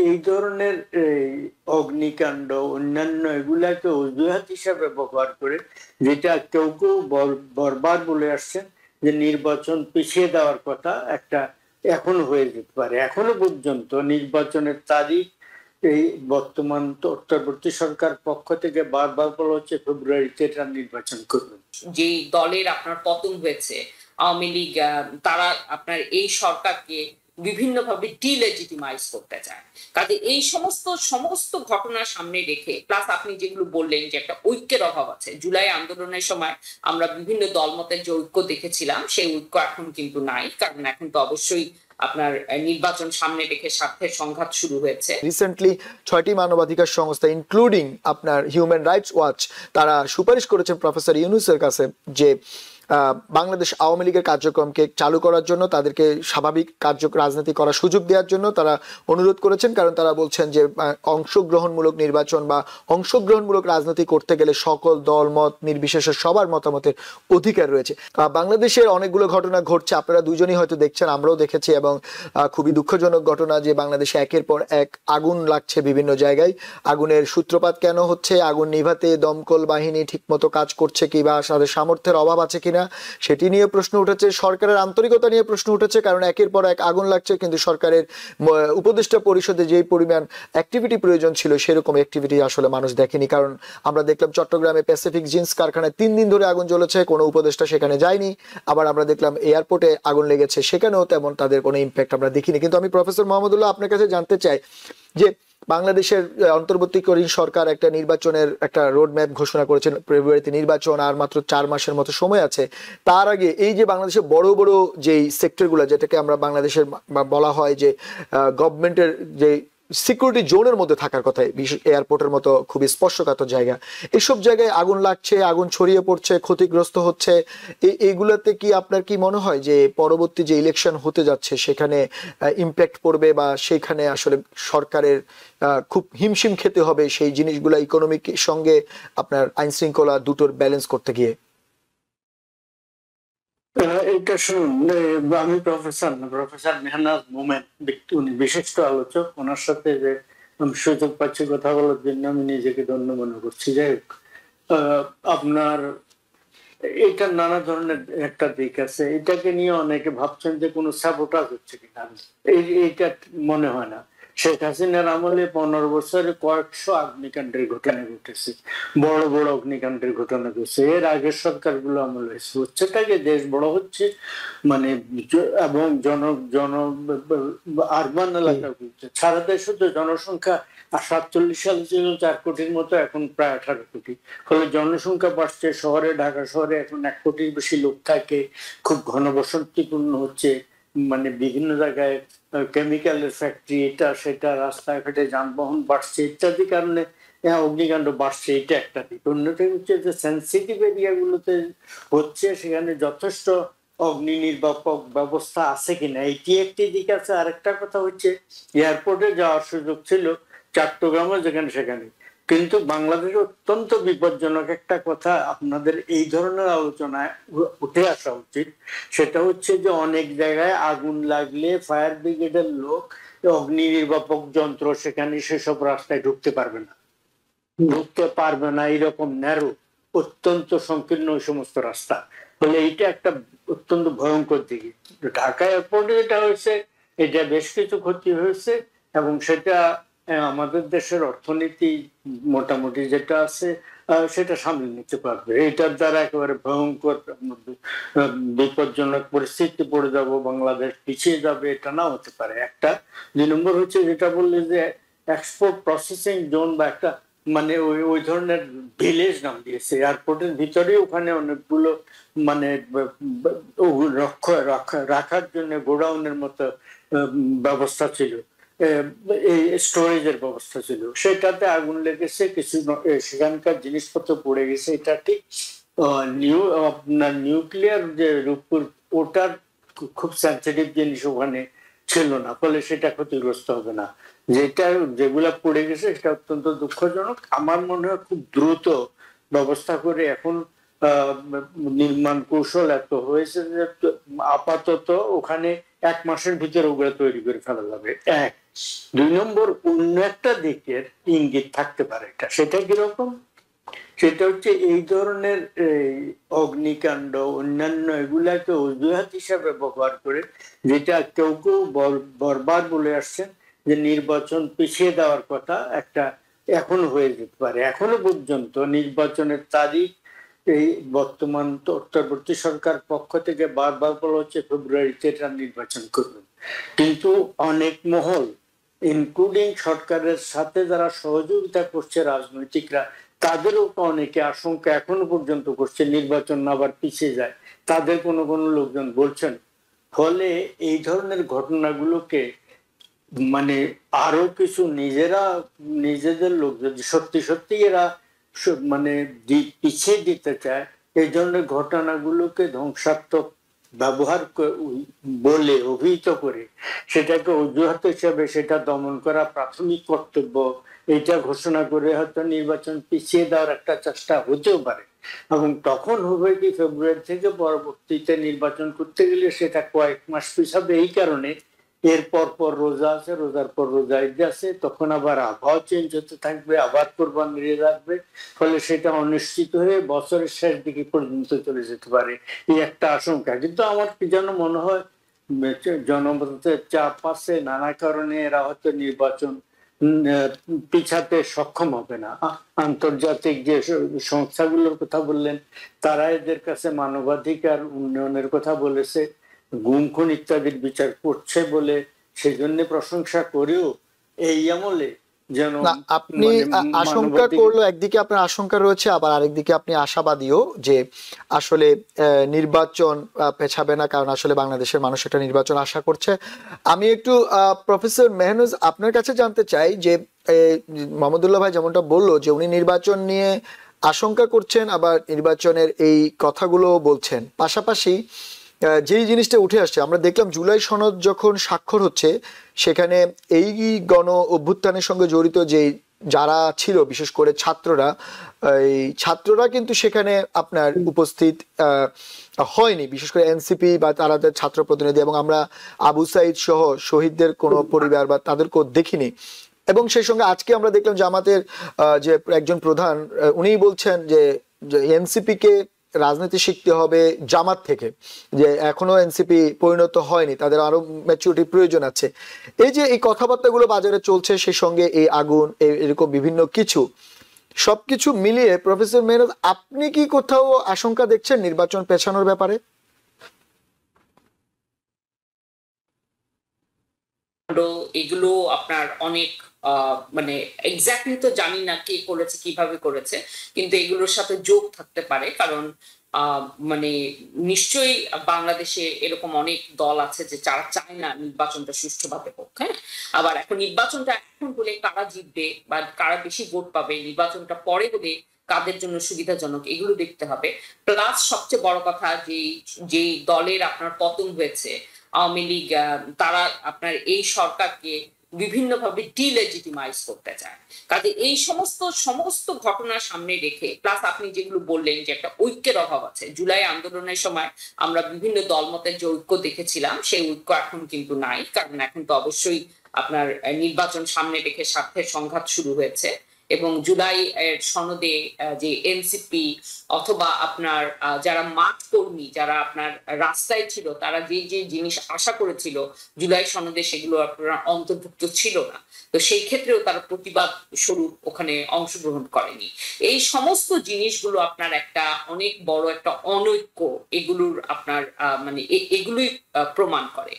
এই ধরনের অগ্নিকাণ্ড অন্যান্য এগুলাকে অজুহাত হিসাবে ব্যবহার করে, যেটা কেউ কেউ বারবার বলে আসছেন যে নির্বাচন পিছিয়ে দেওয়ার কথা একটা এখনো হয়ে যেতে পারে। এখনো পর্যন্ত নির্বাচনের তারিখ এই বর্তমান অন্তর্বর্তী সরকার পক্ষ থেকে বারবার বলা হচ্ছে ফেব্রুয়ারিতে এটা নির্বাচন করবেন। যে দলের আপনার পতন হয়েছে আওয়ামী লীগ, তারা আপনার এই সরকারকে বিভিন্নভাবে ডিলেজিটিমাইজ করতে চায়। কাজে এই সমস্ত ঘটনা সামনে রেখে, প্লাস আপনি যেগুলো বললেন যে একটা ঐক্যের অভাব আছে, জুলাই আন্দোলনের সময় আমরা বিভিন্ন দলমতের যে ঐক্য দেখেছিলাম সেই ঐক্য এখন কিন্তু নাই, কারণ এখন তো অবশ্যই আপনার নির্বাচন সামনে রেখে স্বার্থের সংঘাত শুরু হয়েছে। রিসেন্টলি 6টি মানবাধিকার সংস্থা ইনক্লুডিং আপনার হিউম্যান রাইটস ওয়াচ তারা সুপারিশ করেছেন প্রফেসর ইউনূসের কাছে যে বাংলাদেশ আওয়ামী লীগের কার্যক্রমকে চালু করার জন্য, তাদেরকে স্বাভাবিক রাজনীতি করার সুযোগ দেওয়ার জন্য তারা অনুরোধ করেছেন। কারণ তারা বলছেন যে অংশগ্রহণমূলক নির্বাচন বা অংশগ্রহণমূলক রাজনীতি করতে গেলে সকল দল মত নির্বিশেষে সবার মতামতের অধিকার রয়েছে। বাংলাদেশের অনেকগুলো ঘটনা ঘটছে, আপনারা দুজনই হয়তো দেখছেন, আমরাও দেখেছি, এবং খুবই দুঃখজনক ঘটনা যে বাংলাদেশে একের পর এক আগুন লাগছে বিভিন্ন জায়গায়। আগুনের সূত্রপাত কেন হচ্ছে, আগুন নিভাতে দমকল বাহিনী ঠিকমতো কাজ করছে কি বা তাদের সামর্থ্যের অভাব আছে কিনা সেটি নিয়ে প্রশ্ন উঠেছে, সরকারের আন্তরিকতা নিয়ে প্রশ্ন উঠেছে। কারণ একের পর এক আগুন লাগছে, কিন্তু সরকারের উপদেষ্টা পরিষদে যেই পরিমাণ অ্যাক্টিভিটি প্রয়োজন ছিল সেরকম অ্যাক্টিভিটি আসলে মানুষ দেখেনি। কারণ আমরা দেখলাম চট্টগ্রামে প্যাসিফিক জিন্স কারখানায় 3 দিন ধরে আগুন জ্বলেছে, কোনো উপদেষ্টা সেখানে যায়নি। আবার আমরা দেখলাম এয়ারপোর্টে আগুন লেগেছে, সেখানেও তেমন তাদের কোনো ইম্প্যাক্ট আমরা দেখিনি। কিন্তু আমি প্রফেসর মোহাম্মদুল্লাহ আপনার কাছে জানতে চাই যে বাংলাদেশের অন্তর্বর্তীকালীন সরকার একটা নির্বাচনের একটা রোড ম্যাপ ঘোষণা করেছেন, ফেব্রুয়ারিতে নির্বাচন, আর মাত্র 4 মাসের মতো সময় আছে। তার আগে এই যে বাংলাদেশের বড় বড় যেই সেক্টরগুলো, যেটাকে আমরা বাংলাদেশের বলা হয় যে গভর্নমেন্টের যে সিকিউরিটি জোনের মধ্যে থাকার কথা, বিশেষ এয়ারপোর্টের মতো খুবই স্পর্শকাতর জায়গা, এইসব জায়গায় আগুন লাগছে, আগুন ছড়িয়ে পড়ছে, ক্ষতিগ্রস্ত হচ্ছে। এইগুলোতে কি আপনার কি মনে হয় যে পরবর্তী যে ইলেকশন হতে যাচ্ছে সেখানে ইম্প্যাক্ট পড়বে, বা সেখানে আসলে সরকারের খুব হিমশিম খেতে হবে সেই জিনিসগুলো ইকোনমিক সঙ্গে আপনার আইন শৃঙ্খলা দুটোর ব্যালেন্স করতে গিয়ে? এটা শুনুন, আমি প্রফেসর মেহনাজ মোমেন, উনি বিশিষ্ট আলোচক, ওনার সাথে যে আমি সুযোগ পাচ্ছি কথা বলার জন্য আমি নিজেকে ধন্য মনে করছি। যাই হোক, আপনার এটা নানা ধরনের একটা দিক আছে, এটাকে নিয়ে অনেকে ভাবছেন যে কোনো সাবোটাজ হচ্ছে কিনা, এইটা মনে হয় না। শেখ হাসিনার আমলে 15 বছরে কয়েকশো অগ্নিকাণ্ডের ঘটনা ঘটেছে, বড় বড় অগ্নিকাণ্ডের ঘটনা ঘটছে। এর আগের সরকারগুলো আমল হয়েছে, হচ্ছেটাকে দেশ বড় হচ্ছে, মানে এবং আরবান এলাকা ঘুরছে। সারা দেশে তো জনসংখ্যা 47 সালে ছিল 4 কোটির মতো, এখন প্রায় 18 কোটি। ফলে জনসংখ্যা বাড়ছে, শহরে ঢাকা শহরে এখন 1 কোটির বেশি লোক থাকে, খুব ঘনবসতিপূর্ণ হচ্ছে, মানে বিভিন্ন জায়গায় কেমিক্যালের ফ্যাক্টরি, এটা সেটা, রাস্তাঘাটে যানবাহন বাড়ছে ইত্যাদি কারণে অগ্নিকাণ্ড বাড়ছে। এটা একটা দিক। অন্যটা হচ্ছে যে সেন্সিটিভ এরিয়াগুলোতে হচ্ছে, সেখানে যথেষ্ট অগ্নি নির্বাপক ব্যবস্থা আছে কিনা, এটি একটি দিক আছে। আরেকটা কথা হচ্ছে এয়ারপোর্টে যাওয়ার সুযোগ ছিল চট্টগ্রামে যেখানে সেখানে, কিন্তু বাংলাদেশ অত্যন্ত বিপজ্জনক একটা কথা আপনাদের এই ধরনের আলোচনায় উঠে আসা উচিত। সেটা হচ্ছে যে অনেক জায়গায় আগুন লাগলে ফায়ার ব্রিগেডের লোক, অগ্নি নির্বাপক যন্ত্র সেখানে সেসব রাস্তায় ঢুকতে পারবে না, এরকম ন্যারো, অত্যন্ত সংকীর্ণ ওই সমস্ত রাস্তা। ফলে এইটা একটা অত্যন্ত ভয়ঙ্কর দিক। ঢাকা এয়ারপোর্টে যেটা হয়েছে, এটা বেশ কিছু ক্ষতি হয়েছে, এবং সেটা আমাদের দেশের অর্থনীতি মোটামুটি যেটা আছে সেটা সামলে নিতে পারবে। এটার দ্বারা একেবারে ভয়ঙ্কর বিপজ্জনক পরিস্থিতি পড়ে যাব, বাংলাদেশ পিছিয়ে যাবে, এটা না হতে পারে। একটা 2 নম্বর হচ্ছে যেটা বললে যে এক্সপোর্ট প্রসেসিং জোন বা একটা মানে ওই ধরনের ভিলেজ নাম দিয়েছে এয়ারপোর্টের ভিতরে, ওখানে অনেকগুলো মানে রাখার জন্য গোডাউনের মতো ব্যবস্থা ছিল, এই স্টোরেজের ব্যবস্থা ছিল, সেটাতে আগুন লেগেছে, কিছু সেখানকার জিনিসপত্র পড়ে গেছে। এটা ঠিক আপনার নিউক্লিয়ার যে রূপপুর, ওটার খুব সেন্সিটিভ জিনিস ওখানে ছিল না, ফলে সেটা ক্ষতিগ্রস্ত হবে না। যেগুলা পড়ে গেছে সেটা অত্যন্ত দুঃখজনক। আমার মনে হয় খুব দ্রুত ব্যবস্থা করে, এখন নির্মাণ কৌশল এত হয়েছে যে আপাতত ওখানে 1 মাসের ভিতরে ওগুলো তৈরি করে ফেলা যাবে। দুই নম্বর অন্য একটা দিকের ইঙ্গিত থাকতে পারে। সেটা কিরকম? সেটা হচ্ছে এই ধরনের অগ্নিকাণ্ড অন্যান্য এগুলাকে অজুহাত হিসাবে ব্যবহার করে, যেটা কেউ কেউ বারবার বলে আসছেন যে নির্বাচন পিছিয়ে দেওয়ার কথা একটা এখনো হয়ে যেতে পারে। এখনো পর্যন্ত নির্বাচনের তারিখ এই বর্তমান অন্তর্বর্তী সরকার পক্ষ থেকে বারবার বলা হচ্ছে ফেব্রুয়ারিতে এটা নির্বাচন করবেন, কিন্তু অনেক মহল ইনক্লুডিং সরকারের সাথে যারা সহযোগিতা করছে রাজনৈতিকরা, তাদেরও অনেকে আশঙ্কা এখনো পর্যন্ত করছে নির্বাচন আবার পিছিয়ে যায়, তাদের কোনো কোনো লোকজন বলছেন। ফলে এই ধরনের ঘটনাগুলোকে মানে আরো কিছু নিজেদের লোক যদি সত্যি সত্যি এরা মানে পিছিয়ে দিতে চায়, এই ধরনের ঘটনাগুলোকে ধ্বংসাত্মক ব্যবহার বলে অভিহিত করে সেটাকে অজুহাত হিসেবে সেটা দমন করা প্রাথমিক কর্তব্য, এটা ঘোষণা করে হয়তো নির্বাচন পিছিয়ে দেওয়ার একটা চেষ্টা হতেও পারে। এবং তখন হবে কি ফেব্রুয়ারি থেকে পরবর্তীতে নির্বাচন করতে গেলে সেটা কয়েক মাস পিছাবে, এই কারণে এর পর রোজা আছে, রোজার পর রোজা ঈদ আছে, তখন আবার আবহাওয়া চেঞ্জ হতে থাকবে, আবার কোরবানি ঈদ আসবে, ফলে সেটা অনিশ্চিত হয়ে বছরের শেষ দিকে পর্যন্ত চলে যেতে পারে, এই একটা আশঙ্কা। কিন্তু আমার কি যেন মনে হয় জনমতের চাপ আছে, নানা কারণে এরা হয়তো নির্বাচন পিছাতে সক্ষম হবে না। আন্তর্জাতিক যে সংস্থাগুলোর কথা বললেন, তারা এদের কাছে মানবাধিকার উন্নয়নের কথা বলেছে, গুম খুন ইত্যাদির বিচার করছে বলে সেজন্য প্রশংসা করেও এই আমলে যেন আপনি আশঙ্কা করলো, একদিকে আপনার আশঙ্কা রয়েছে, আবার আরেকদিকে আপনি আশাবাদীও যে আসলে নির্বাচন পেছাবে না, কারণ আসলে বাংলাদেশের মানুষ একটা নির্বাচন আশা করছে। আমি একটু প্রফেসর মেহনুজ আপনার কাছে জানতে চাই যে মাহমুদুল্লাহ ভাই যেমনটা বললো যে উনি নির্বাচন নিয়ে আশঙ্কা করছেন, আবার নির্বাচনের এই কথাগুলো বলছেন, পাশাপাশি যেই জিনিসটা উঠে আসছে, আমরা দেখলাম জুলাই সনদ যখন স্বাক্ষর হচ্ছে সেখানে এই গণ অভ্যুত্থানের সঙ্গে জড়িত যে যারা ছিল, বিশেষ করে ছাত্ররা কিন্তু সেখানে আপনার উপস্থিত হয়নি, বিশেষ করে এনসিপি বা তাদের ছাত্র প্রতিনিধি, এবং আমরা আবু সাইদ সহ শহীদদের কোনো পরিবার বা তাদেরকেও দেখিনি। এবং সেই সঙ্গে আজকে আমরা দেখলাম জামাতের যে একজন প্রধান, উনি বলছেন যে এনসিপি কে রাজনীতি শিখতে হবে জামাত থেকে, যে এখনো এনসিপি পরিণত হয়নি, তাদের আরো ম্যাচুরিটি প্রয়োজন আছে। এই যে এই কথাবার্তাগুলো বাজারে চলছে, সেই সঙ্গে এই আগুন, এরকম বিভিন্ন কিছু, সবকিছু মিলিয়ে প্রফেসর মেহনুজ আপনি কি কোথাও আশঙ্কা দেখছেন নির্বাচন পেছানোর ব্যাপারে? এগুলো আপনার অনেক মানে এক্স্যাক্টলি তো জানি না কে করেছে কিভাবে করেছে, কিন্তু এগুলোর সাথে যোগ থাকতে পারে। কারণ মানে নিশ্চয়ই বাংলাদেশে এরকম অনেক দল আছে যে যারা চায় না নির্বাচনটা সুষ্ঠুভাবে হোক। হ্যাঁ, আবার এখন নির্বাচনটা এখন হলে কারা জিতবে বা কারা বেশি ভোট পাবে, নির্বাচনটা পরে হলে কাদের জন্য সুবিধাজনক, এগুলো দেখতে হবে। প্লাস সবচেয়ে বড় কথা, যে দলের আপনার পতন হয়েছে আওয়ামী লীগ, তারা আপনার এই সরকারকে বিভিন্নভাবে ডিলেজিটিমাইজ করতে চায়। কাজে এই সমস্ত ঘটনা সামনে রেখে, প্লাস আপনি যেগুলো বললেন যে একটা ঐক্যের অভাব আছে, জুলাই আন্দোলনের সময় আমরা বিভিন্ন দলমতের যে ঐক্য দেখেছিলাম সেই ঐক্য এখন কিন্তু নাই। কারণ এখন তো অবশ্যই আপনার নির্বাচন সামনে রেখে স্বার্থের সংঘাত শুরু হয়েছে, এবং জুলাই এর সনদে যে এনসিপি অথবা আপনার যারা মাঠ কর্মী, যারা আপনার রাস্তায় ছিল, তারা যে জিনিস আশা করেছিল জুলাই সনদে, সেগুলো আপনার অন্তর্ভুক্ত ছিল না। তো সেই ক্ষেত্রেও তারা প্রতিবাদ স্বরূপ ওখানে অংশগ্রহণ করেনি। এই সমস্ত জিনিসগুলো আপনার একটা অনেক বড় একটা অনৈক্য, এগুলোর আপনার মানে এগুলোই প্রমাণ করে।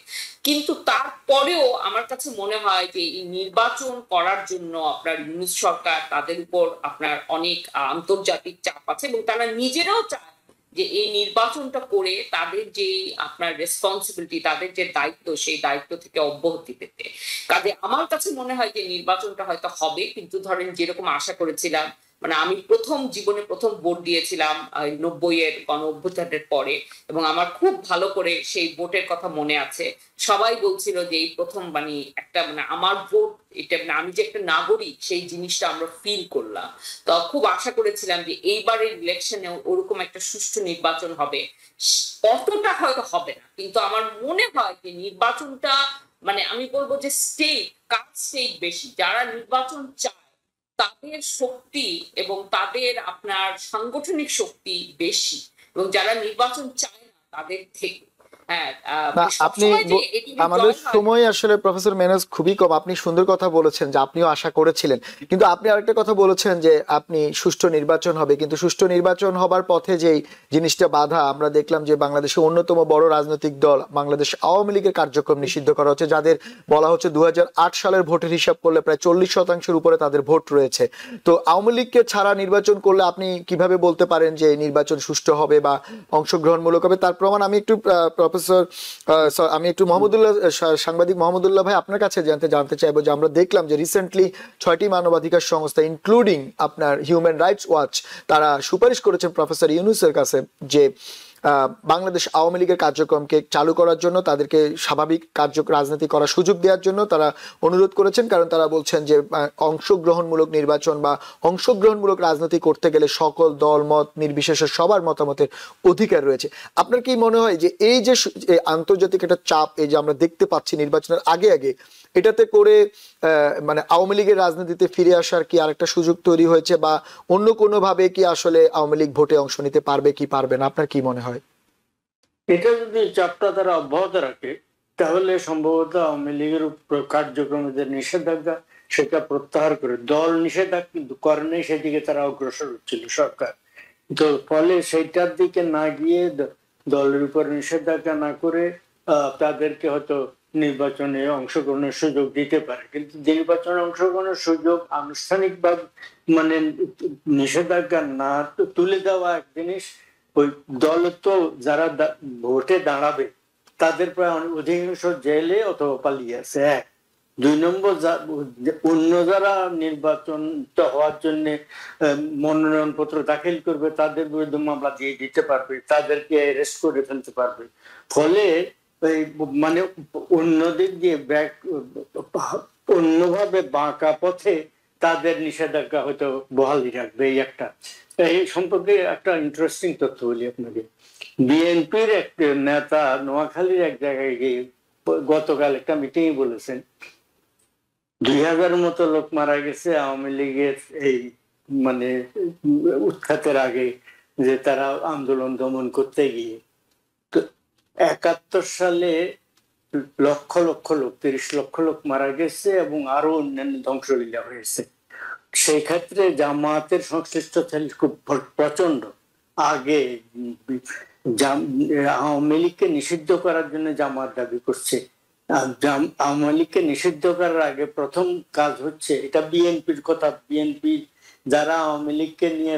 কিন্তু তারপরেও আমার কাছে মনে হয় যে এই নির্বাচন করার জন্য আপনার ইউনূস সরকার, তাদের উপর আপনার অনেক আন্তর্জাতিক চাপ আছে, এবং তারা নিজেরাও চায় যে এই নির্বাচনটা করে তাদের যে আপনার রেসপন্সিবিলিটি, তাদের যে দায়িত্ব, সেই দায়িত্ব থেকে অব্যাহতি পেতে। কাজে আমার কাছে মনে হয় যে নির্বাচনটা হয়তো হবে, কিন্তু ধরেন যেরকম আশা করেছিলাম, মানে আমি জীবনে প্রথম ভোট দিয়েছিলাম 90-এর গণ অভ্যুত্থানের পরে, এবং আমার খুব ভালো করে সেই ভোটের কথা মনে আছে। সবাই বলছিল যে এই প্রথম মানে একটা মানে আমার ভোট, এটা মানে আমি যে একটা নাগরিক, সেই জিনিসটা আমরা ফিল করলাম। তো খুব আশা করেছিলাম যে এইবারের ইলেকশনে ওরকম একটা সুষ্ঠু নির্বাচন হবে। অতটা হয়তো হবে না, কিন্তু আমার মনে হয় যে নির্বাচনটা মানে আমি বলবো যে স্টেট বেশি, যারা নির্বাচন চায় তাদের শক্তি এবং তাদের আপনার সাংগঠনিক শক্তি বেশি, এবং যারা নির্বাচন চায় না তাদের থেকে। হ্যাঁ, না, আপনি সবসময় যে এটি আমাদের জয় হয় সময় আসলে প্রফেসর মেহনাজ খুবই কম। আপনি সুন্দর কথা বলেছেন যে আপনিও আশা করেছিলেন, কিন্তু আপনি আরেকটা কথা বলেছেন যে আপনি সুষ্ঠু নির্বাচন হবে, কিন্তু সুষ্ঠু নির্বাচন হবার পথে যেই জিনিসটা বাধা, আমরা দেখলাম যে বাংলাদেশের অন্যতম বড় রাজনৈতিক দল বাংলাদেশ আওয়ামী লীগের কার্যক্রম নিষিদ্ধ করা হচ্ছে, যাদের বলা হচ্ছে 2008 সালের ভোটের হিসাব করলে প্রায় 40% উপরে তাদের ভোট রয়েছে। তো আওয়ামী লীগকে ছাড়া নির্বাচন করলে আপনি কিভাবে বলতে পারেন যে নির্বাচন সুষ্ঠু হবে বা অংশগ্রহণমূলক হবে? তার প্রমাণ আমি একটু আমি একটু সাংবাদিক মোহাম্মদুল্লাহ ভাই আপনার কাছে জানতে চাইবো যে আমরা দেখলাম যে রিসেন্টলি 6টি মানবাধিকার সংস্থা ইনক্লুডিং আপনার হিউম্যান রাইটস ওয়াচ তারা সুপারিশ করেছেন প্রফেসর ইউনূসের কাছে যে বাংলাদেশ আওয়ামী লীগের কার্যক্রমকে চালু করার জন্য, তাদেরকে স্বাভাবিক রাজনীতি করার সুযোগ দেওয়ার জন্য তারা অনুরোধ করেছেন। কারণ তারা বলছেন যে অংশগ্রহণমূলক নির্বাচন বা অংশগ্রহণমূলক রাজনীতি করতে গেলে সকল দল মত নির্বিশেষে সবার মতামতের অধিকার রয়েছে। আপনার কি মনে হয় যে এই যে আন্তর্জাতিক একটা চাপ এই যে আমরা দেখতে পাচ্ছি নির্বাচনের আগে আগে, এটাতে করে মানে আওয়ামী লীগের রাজনীতিতে ফিরে আসার কি আরেকটা সুযোগ তৈরি হয়েছে, বা অন্য কোনো ভাবে কি আসলে আওয়ামী লীগ ভোটে অংশ নিতে পারবে কি পারবে না, আপনার কি মনে হয়? এটা যদি চাপটা তারা অব্যাহত রাখে তাহলে সম্ভবত আওয়ামী লীগের কার্যক্রমে নিষেধাজ্ঞা সেটা প্রত্যাহার করে, দল নিষেধাজ্ঞা কিন্তু করে নাই, সেদিকে তারা অগ্রসর হচ্ছিল সরকার। তো ফলে সেইটার দিকে না গিয়ে দলের উপর নিষেধাজ্ঞা না করে তাদেরকে হয়তো নির্বাচনে অংশগ্রহণের সুযোগ দিতে পারে। কিন্তু নির্বাচনে অংশগ্রহণের সুযোগ আনুষ্ঠানিকভাবে মানে নিষেধাজ্ঞা না তুলে দেওয়া এক জিনিস, ওই দল তো যারা ভোটে দাঁড়াবে তাদের প্রায় অধিকাংশ জেলে অথবা পালিয়ে আছে, এক। 2 নম্বর, অন্য যারা নির্বাচন হওয়ার জন্য মনোনয়ন পত্র দাখিল করবে তাদের বিরুদ্ধে মামলা দিয়ে দিতে পারবে, তাদেরকে অ্যারেস্ট করে ফেলতে পারবে। ফলে মানে অন্যদিক দিয়ে অন্যভাবে বাঁকা পথে তাদের নিষেধাজ্ঞা হয়তো বহালই রাখবে। এই একটা, এই সম্পর্কে একটা ইন্টারেস্টিং তথ্য বলি আপনাকে। বিএনপির এক নেতা নোয়াখালীর এক জায়গায় গিয়ে গতকাল একটা মিটিং বলেছেন 2000 মতো লোক মারা গেছে আওয়ামী লীগের এই মানে উৎখাতের আগে, যে তারা আন্দোলন দমন করতে গিয়ে। তো 71 সালে লক্ষ লক্ষ লোক, 30 লক্ষ লোক মারা গেছে এবং আরো অন্যান্য ধ্বংসলীলা হয়েছে। সেই ক্ষেত্রে জামায়াতের সংশ্লিষ্টতা খুব প্রচন্ড। আগে আওয়ামী লীগকে নিষিদ্ধ করার জন্য জামায়াত দাবি করছে, আওয়ামী লীগকে নিষিদ্ধ করার আগে প্রথম কাজ হচ্ছে, এটা বিএনপির কথা, বিএনপি যারা আওয়ামী লীগকে নিয়ে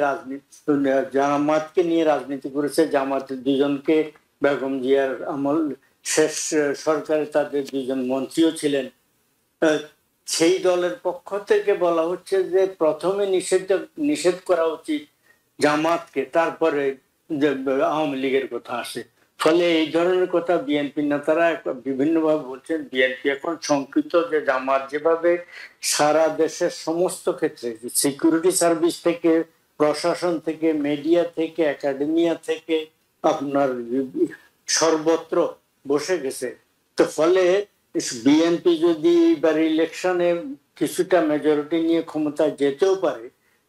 জামাতকে নিয়ে রাজনীতি করেছে, জামাতের 2 জনকে বেগম জিয়ার আমল শেষ সরকারে তাদের 2 জন মন্ত্রীও ছিলেন, সেই দলের পক্ষ থেকে বলা হচ্ছে যে প্রথমে নিষেধ করা উচিত জামাতকে, তারপরে আওয়ামী লীগের কথা আসে। ফলে এই ধরনের কথা বিএনপি নেতারা বিভিন্ন ভাবে বলছেন। বিএনপি এখন শঙ্কিত যে জামাত যেভাবে সারা দেশের সমস্ত ক্ষেত্রে, সিকিউরিটি সার্ভিস থেকে, প্রশাসন থেকে, মিডিয়া থেকে, একাডেমিয়া থেকে আপনার সর্বত্র বসে গেছে। তো ফলে বিএনপি যদি এবার ইলেকশনে কিছুটা মেজরিটি নিয়ে ক্ষমতায় যেতেও পারে,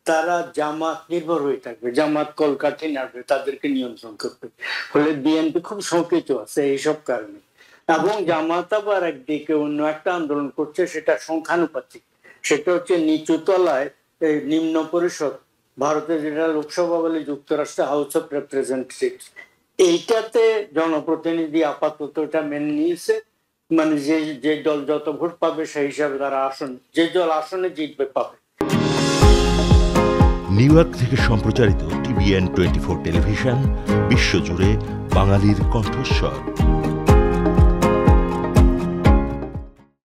তারা জামাত নির্ভর হয়ে থাকবে, জামাত কলকাঠি নাড়বে, তাদেরকে নিয়ন্ত্রণ করবে। ফলে বিএনপি খুব শঙ্কিত আছে এইসব কারণে। এবং জামাত আবার একদিকে অন্য একটা আন্দোলন করছে, সেটা সংখ্যানুপাতিক, সেটা হচ্ছে নিচু তলায় নিম্ন পরিষদ, ভারতের যেটা লোকসভা বলে যুক্তরাষ্ট্রে হাউস অফ রিপ্রেজেন্টেটিভস, এইটাতে জনপ্রতিনিধি আপাতত এটা মেনে নিয়েছে, মানে যে দল যত ভোট পাবে সেই হিসাবে তারা যে দল আসনে জিতবে পাবে। নিউ ইয়র্ক থেকে সম্প্রচারিত TVN 24 টেলিভিশন বিশ্বজুড়ে বাঙালির কণ্ঠস্বর।